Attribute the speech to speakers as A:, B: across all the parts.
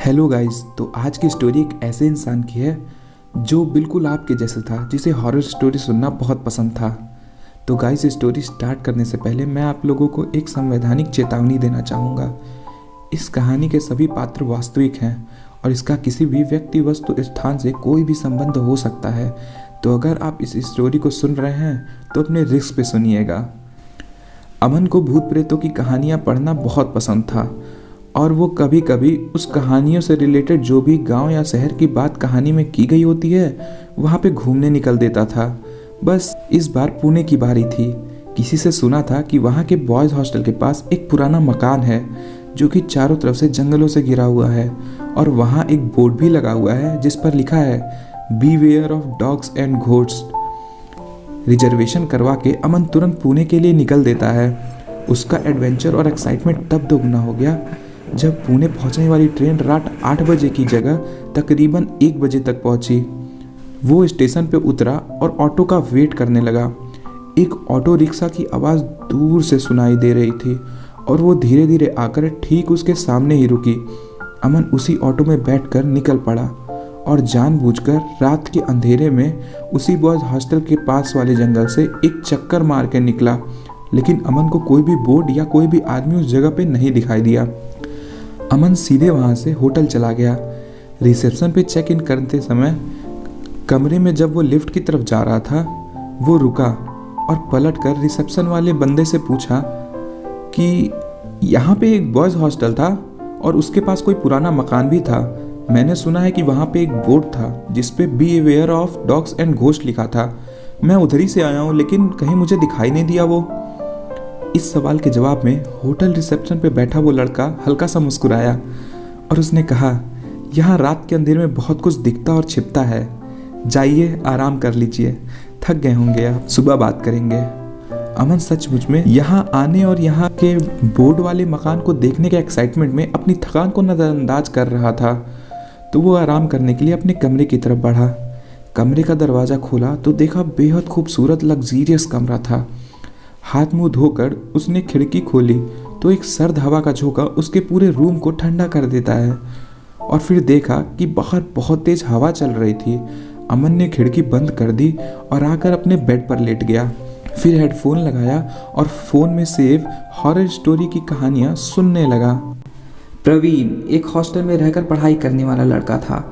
A: Hello guys. तो आज की स्टोरी एक ऐसे इंसान की है जो बिल्कुल आपके जैसे था, जिसे हॉरर स्टोरी सुनना बहुत पसंद था। तो गाइस, स्टोरी स्टार्ट करने से पहले मैं आप लोगों को एक संवैधानिक चेतावनी देना चाहूँगा। इस कहानी के सभी पात्र वास्तविक हैं और इसका किसी भी व्यक्ति, वस्तु, स्थान से कोई भी संबंध हो सकता है। तो अगर आप इस स्टोरी को सुन रहे हैं तो अपने रिस्क पे सुनिएगा। अमन को भूत प्रेतों की कहानियाँ पढ़ना बहुत पसंद था और वो कभी कभी उस कहानियों से रिलेटेड जो भी गांव या शहर की बात कहानी में की गई होती है वहाँ पे घूमने निकल देता था। बस इस बार पुणे की बारी थी। किसी से सुना था कि वहाँ के बॉयज़ हॉस्टल के पास एक पुराना मकान है जो कि चारों तरफ से जंगलों से घिरा हुआ है और वहाँ एक बोर्ड भी लगा हुआ है जिस पर लिखा है beware of dogs and ghosts. Reservation करवा के अमन तुरंत पुणे के लिए निकल देता है। उसका एडवेंचर और एक्साइटमेंट तब दोगुना हो गया जब पुणे पहुंचने वाली ट्रेन रात 8 बजे की जगह तकरीबन 1 बजे तक पहुंची। वो स्टेशन पे उतरा और ऑटो का वेट करने लगा। एक ऑटो रिक्शा की आवाज़ दूर से सुनाई दे रही थी और वो धीरे धीरे आकर ठीक उसके सामने ही रुकी। अमन उसी ऑटो में बैठकर निकल पड़ा और जानबूझकर रात के अंधेरे में उसी बॉयज़ हॉस्टल के पास वाले जंगल से एक चक्कर मार के निकला। लेकिन अमन को कोई भी बोर्ड या कोई भी आदमी उस जगह पे नहीं दिखाई दिया। अमन सीधे वहाँ से होटल चला गया। रिसेप्शन पे चेक इन करते समय कमरे में जब वो लिफ्ट की तरफ जा रहा था, वो रुका और पलटकर रिसेप्शन वाले बंदे से पूछा कि यहाँ पे एक बॉयज़ हॉस्टल था और उसके पास कोई पुराना मकान भी था। मैंने सुना है कि वहाँ पे एक बोर्ड था जिस पे be aware of dogs and ghost लिखा था। मैं उधर ही से आया हूँ, लेकिन कहीं मुझे दिखाई नहीं दिया वो। इस सवाल के जवाब में होटल रिसेप्शन पे बैठा वो लड़का हल्का सा मुस्कुराया और उसने कहा, यहाँ रात के अंधेरे में बहुत कुछ दिखता और छिपता है। जाइए आराम कर लीजिए, थक गए होंगे, आप सुबह बात करेंगे। अमन सचमुच में यहाँ आने और यहाँ के बोर्ड वाले मकान को देखने के एक्साइटमेंट में अपनी थकान को नज़रअंदाज कर रहा था। तो वो आराम करने के लिए अपने कमरे की तरफ बढ़ा। कमरे का दरवाज़ा खोला तो देखा बेहद खूबसूरत लग्जीरियस कमरा था। हाथ मुंह धोकर उसने खिड़की खोली तो एक सर्द हवा का झोंका उसके पूरे रूम को ठंडा कर देता है और फिर देखा कि बाहर बहुत तेज हवा चल रही थी। अमन ने खिड़की बंद कर दी और आकर अपने बेड पर लेट गया। फिर हेडफोन लगाया और फ़ोन में सेव हॉरर स्टोरी की कहानियाँ सुनने लगा।
B: प्रवीण एक हॉस्टल में रहकर पढ़ाई करने वाला लड़का था।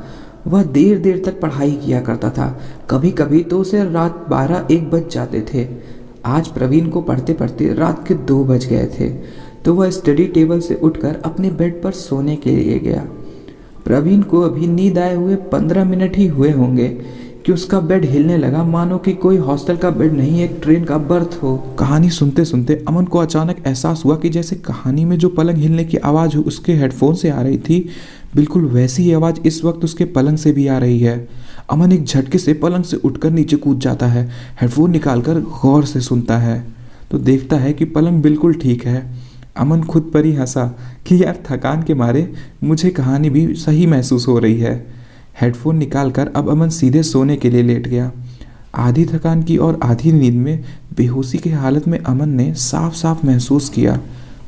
B: वह देर देर तक पढ़ाई किया करता था। कभी कभी तो उसे रात 12-1 बज जाते थे। आज प्रवीण को पढ़ते पढ़ते रात के 2 बज गए थे तो वह स्टडी टेबल से उठकर अपने बेड पर सोने के लिए गया। प्रवीण को अभी नींद आए हुए 15 मिनट ही हुए होंगे कि उसका बेड हिलने लगा, मानो कि कोई हॉस्टल का बेड नहीं, एक ट्रेन का बर्थ हो।
A: कहानी सुनते सुनते अमन को अचानक एहसास हुआ कि जैसे कहानी में जो पलंग हिलने की आवाज़ उसके हेडफोन से आ रही थी, बिल्कुल वैसी ही आवाज़ इस वक्त उसके पलंग से भी आ रही है। अमन एक झटके से पलंग से उठकर नीचे कूद जाता है। हेडफोन निकालकर गौर से सुनता है तो देखता है कि पलंग बिल्कुल ठीक है। अमन खुद पर ही हंसा कि यार, थकान के मारे मुझे कहानी भी सही महसूस हो रही है। हेडफोन निकालकर अब अमन सीधे सोने के लिए लेट गया। आधी थकान की और आधी नींद में बेहोशी की हालत में अमन ने साफ साफ महसूस किया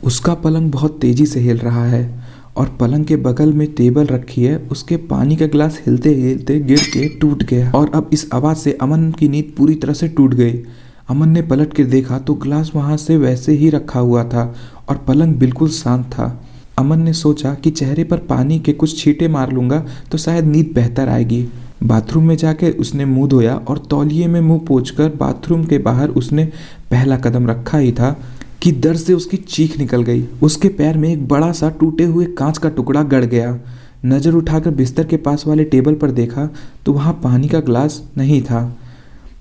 A: उसका पलंग बहुत तेज़ी से हिल रहा है और पलंग के बगल में टेबल रखी है, उसके पानी का गिलास हिलते हिलते गिर के टूट गया और अब इस आवाज़ से अमन की नींद पूरी तरह से टूट गई। अमन ने पलट कर देखा तो गिलास वहाँ से वैसे ही रखा हुआ था और पलंग बिल्कुल शांत था। अमन ने सोचा कि चेहरे पर पानी के कुछ छींटे मार लूँगा तो शायद नींद बेहतर आएगी। बाथरूम में जाकर उसने मुँह धोया और तौलिए में मुँह पोंछकर बाथरूम के बाहर उसने पहला कदम रखा ही था कि दर्द से उसकी चीख निकल गई। उसके पैर में एक बड़ा सा टूटे हुए कांच का टुकड़ा गड़ गया। नज़र उठाकर बिस्तर के पास वाले टेबल पर देखा तो वहाँ पानी का गिलास नहीं था।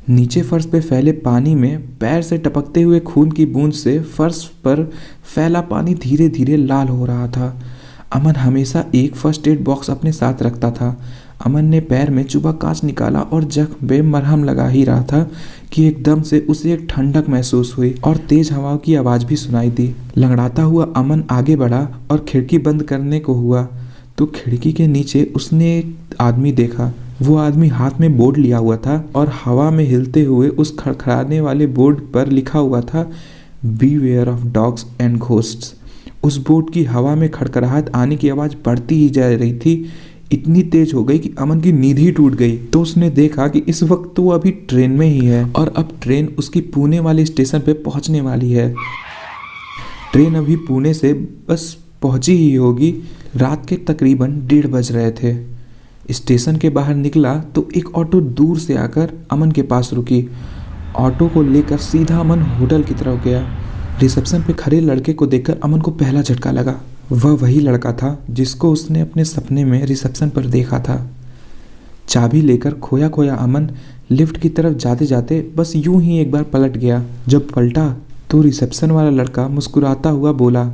A: नीचे फर्श पे फैले पानी में पैर से टपकते हुए खून की बूंद से फर्श पर फैला पानी धीरे धीरे लाल हो रहा था। अमन हमेशा एक फर्स्ट एड बॉक्स अपने साथ रखता था। अमन ने पैर में चुभा कांच निकाला और जख्म पे मरहम लगा ही रहा था कि एकदम से उसे एक ठंडक महसूस हुई और तेज हवाओं की आवाज़ भी सुनाई दी। लंगड़ाता हुआ अमन आगे बढ़ा और खिड़की बंद करने को हुआ तो खिड़की के नीचे उसने एक आदमी देखा। वो आदमी हाथ में बोर्ड लिया हुआ था और हवा में हिलते हुए उस खड़खड़ाने वाले बोर्ड पर लिखा हुआ था beware of dogs and ghosts. उस बोट की हवा में खड़खड़ाहट आने की आवाज़ बढ़ती ही जा रही थी। इतनी तेज हो गई कि अमन की नींद ही टूट गई। तो उसने देखा कि इस वक्त तो वो अभी ट्रेन में ही है और अब ट्रेन उसकी पुणे वाले स्टेशन पे पहुंचने वाली है। ट्रेन अभी पुणे से बस पहुंची ही होगी। रात के तकरीबन 1:30 बज रहे थे। स्टेशन के बाहर निकला तो एक ऑटो दूर से आकर अमन के पास रुकी। ऑटो को लेकर सीधा अमन होटल की तरफ गया। रिसेप्शन पे खड़े लड़के को देखकर अमन को पहला झटका लगा। वह वही लड़का था जिसको उसने अपने सपने में रिसेप्शन पर देखा था। चाबी लेकर खोया खोया अमन लिफ्ट की तरफ जाते जाते बस यूं ही एक बार पलट गया। जब पलटा तो रिसेप्शन वाला लड़का मुस्कुराता हुआ बोला,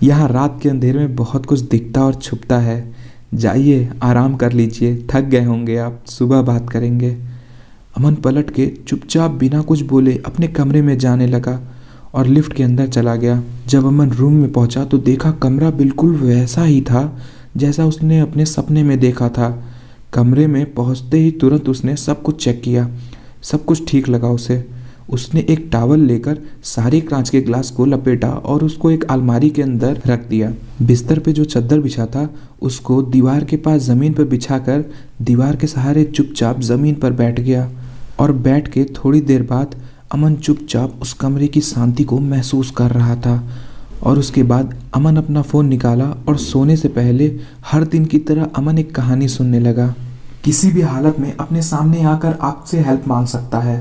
A: यहाँ रात के अंधेरे में बहुत कुछ दिखता और छुपता है, जाइए आराम कर लीजिए, थक गए होंगे आप, सुबह बात करेंगे। अमन पलट के चुपचाप बिना कुछ बोले अपने कमरे में जाने लगा और लिफ्ट के अंदर चला गया। जब अमन रूम में पहुंचा तो देखा कमरा बिल्कुल वैसा ही था जैसा उसने अपने सपने में देखा था। कमरे में पहुंचते ही तुरंत उसने सब कुछ चेक किया। सब कुछ ठीक लगा उसे। उसने एक टॉवल लेकर सारे कांच के ग्लास को लपेटा और उसको एक अलमारी के अंदर रख दिया। बिस्तर पे जो चादर बिछा था उसको दीवार के पास ज़मीन पर बिछाकर दीवार के सहारे चुपचाप ज़मीन पर बैठ गया और बैठ के थोड़ी देर बाद अमन चुपचाप उस कमरे की शांति को महसूस कर रहा था। और उसके बाद अमन अपना फ़ोन निकाला और सोने से पहले हर दिन की तरह अमन एक कहानी सुनने लगा। किसी भी हालत में अपने सामने आकर आपसे हेल्प मांग सकता है,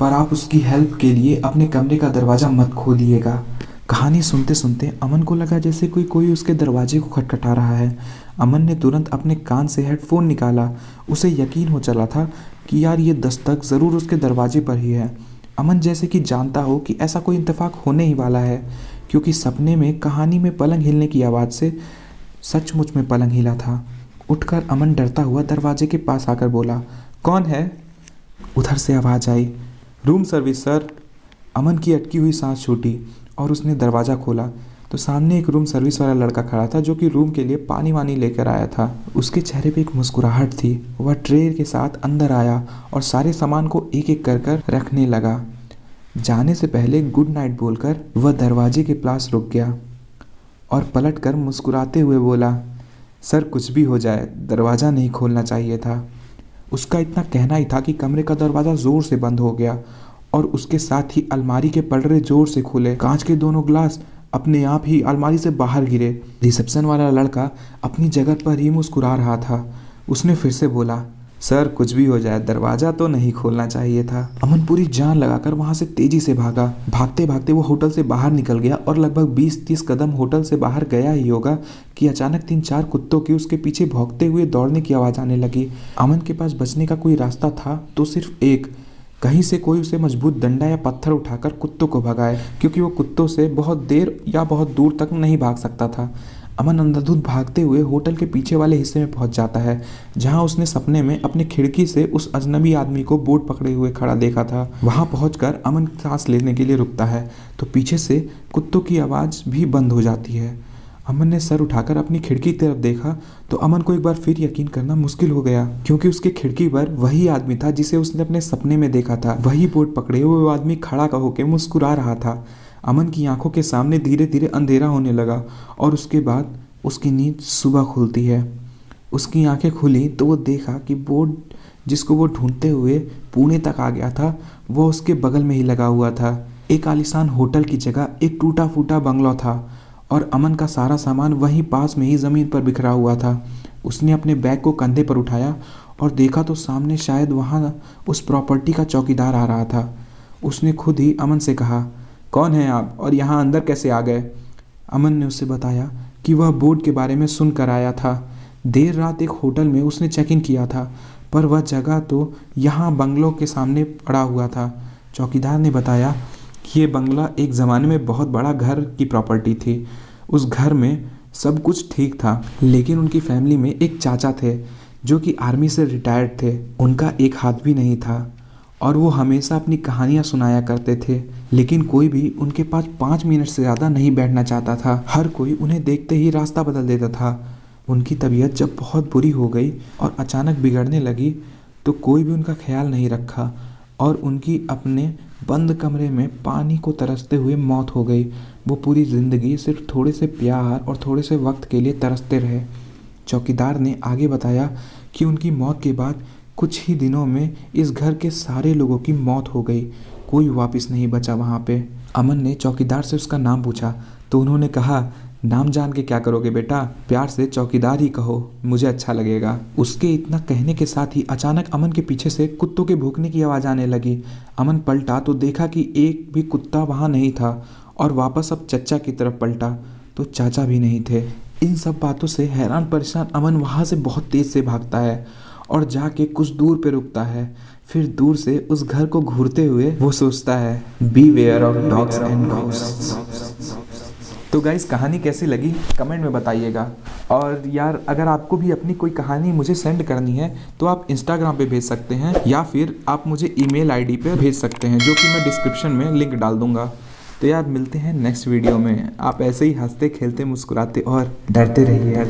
A: पर आप उसकी हेल्प के लिए अपने कमरे का दरवाज़ा मत खोलिएगा। कहानी सुनते सुनते अमन को लगा जैसे कोई उसके दरवाजे को खटखटा रहा है। अमन ने तुरंत अपने कान से हेडफोन निकाला। उसे यकीन हो चला था कि यार ये दस्तक ज़रूर उसके दरवाजे पर ही है। अमन जैसे कि जानता हो कि ऐसा कोई इत्तेफाक होने ही वाला है, क्योंकि सपने में कहानी में पलंग हिलने की आवाज़ से सचमुच में पलंग हिला था। उठकर अमन डरता हुआ दरवाजे के पास आकर बोला, कौन है? उधर से आवाज़ आई, रूम सर्विस सर। अमन की अटकी हुई सांस छूटी और उसने दरवाज़ा खोला तो सामने एक रूम सर्विस वाला लड़का खड़ा था जो कि रूम के लिए पानी वानी लेकर आया था। उसके चेहरे पे एक मुस्कुराहट थी। वह ट्रे के साथ अंदर आया और सारे सामान को एक एक कर रखने लगा। जाने से पहले गुड नाइट बोलकर वह दरवाजे के पास रुक गया और पलटकर मुस्कुराते हुए बोला, सर कुछ भी हो जाए दरवाज़ा नहीं खोलना चाहिए था। उसका इतना कहना ही था कि कमरे का दरवाज़ा ज़ोर से बंद हो गया और उसके साथ ही अलमारी के पलड़े ज़ोर से खुले। कांच के दोनों ग्लास अपने आप ही अलमारी से बाहर गिरे। रिसेप्शन वाला लड़का अपनी जगह पर ही मुस्कुरा रहा था। उसने फिर से बोला, सर कुछ भी हो जाए दरवाज़ा तो नहीं खोलना चाहिए था। अमन पूरी जान लगाकर वहाँ से तेज़ी से भागा। भागते भागते वो होटल से बाहर निकल गया और लगभग 20-30 कदम होटल से बाहर गया ही होगा कि अचानक 3-4 कुत्तों की उसके पीछे भौंकते हुए दौड़ने की आवाज़ आने लगी। अमन के पास बचने का कोई रास्ता था तो सिर्फ एक, कहीं से कोई उसे मजबूत डंडा या पत्थर उठाकर कुत्तों को भगाए, क्योंकि वो कुत्तों से बहुत देर या बहुत दूर तक नहीं भाग सकता था। अमन अंधाधुंध भागते हुए होटल के पीछे वाले हिस्से में पहुंच जाता है, जहां उसने सपने में अपनी खिड़की से उस अजनबी आदमी को बोर्ड पकड़े हुए खड़ा देखा था। वहां पहुंचकर अमन सांस लेने के लिए रुकता है तो पीछे से कुत्तों की आवाज़ भी बंद हो जाती है। अमन ने सर उठाकर अपनी खिड़की की तरफ देखा तो अमन को एक बार फिर यकीन करना मुश्किल हो गया, क्योंकि उसके खिड़की पर वही आदमी था जिसे उसने अपने सपने में देखा था। वही बोर्ड पकड़े हुए वो आदमी खड़ा होकर मुस्कुरा रहा था। अमन की आंखों के सामने धीरे धीरे अंधेरा होने लगा और उसके बाद उसकी नींद सुबह खुलती है। उसकी आंखें खुली तो वो देखा कि बोर्ड जिसको वो ढूंढते हुए पुणे तक आ गया था वो उसके बगल में ही लगा हुआ था। एक आलीशान होटल की जगह एक टूटा फूटा बंगला था और अमन का सारा सामान वहीं पास में ही ज़मीन पर बिखरा हुआ था। उसने अपने बैग को कंधे पर उठाया और देखा तो सामने शायद वहाँ उस प्रॉपर्टी का चौकीदार आ रहा था। उसने खुद ही अमन से कहा, कौन है आप और यहाँ अंदर कैसे आ गए? अमन ने उससे बताया कि वह बोर्ड के बारे में सुन कर आया था। देर रात एक होटल में उसने चेक इन किया था, पर वह जगह तो यहाँ बंगलों के सामने पड़ा हुआ था। चौकीदार ने बताया कि ये बंगला एक ज़माने में बहुत बड़ा घर की प्रॉपर्टी थी। उस घर में सब कुछ ठीक था, लेकिन उनकी फैमिली में एक चाचा थे जो कि आर्मी से रिटायर्ड थे। उनका एक हाथ भी नहीं था और वो हमेशा अपनी कहानियाँ सुनाया करते थे, लेकिन कोई भी उनके पास 5 मिनट से ज़्यादा नहीं बैठना चाहता था। हर कोई उन्हें देखते ही रास्ता बदल देता था। उनकी तबीयत जब बहुत बुरी हो गई और अचानक बिगड़ने लगी तो कोई भी उनका ख्याल नहीं रखा और उनकी अपने बंद कमरे में पानी को तरसते हुए मौत हो गई। वो पूरी ज़िंदगी सिर्फ थोड़े से प्यार और थोड़े से वक्त के लिए तरसते रहे। चौकीदार ने आगे बताया कि उनकी मौत के बाद कुछ ही दिनों में इस घर के सारे लोगों की मौत हो गई, कोई वापस नहीं बचा वहाँ पे। अमन ने चौकीदार से उसका नाम पूछा तो उन्होंने कहा, नाम जान के क्या करोगे बेटा, प्यार से चौकीदार ही कहो, मुझे अच्छा लगेगा। उसके इतना कहने के साथ ही अचानक अमन के पीछे से कुत्तों के भौंकने की आवाज़ आने लगी। अमन पलटा तो देखा कि एक भी कुत्ता वहाँ नहीं था और वापस अब चचा की तरफ पलटा तो चाचा भी नहीं थे। इन सब बातों से हैरान परेशान अमन वहाँ से बहुत तेज़ से भागता है और जाके कुछ दूर पे रुकता है। फिर दूर से उस घर को घूरते हुए वो सोचता है, beware of dogs and ghosts. तो गाइस, कहानी कैसी लगी कमेंट में बताइएगा। और यार, अगर आपको भी अपनी कोई कहानी मुझे सेंड करनी है तो आप इंस्टाग्राम पे भेज सकते हैं या फिर आप मुझे ईमेल आईडी पे भेज सकते हैं, जो कि मैं डिस्क्रिप्शन में लिंक डाल दूंगा। तो यार, मिलते हैं नेक्स्ट वीडियो में। आप ऐसे ही हंसते खेलते मुस्कुराते और डरते रहिए।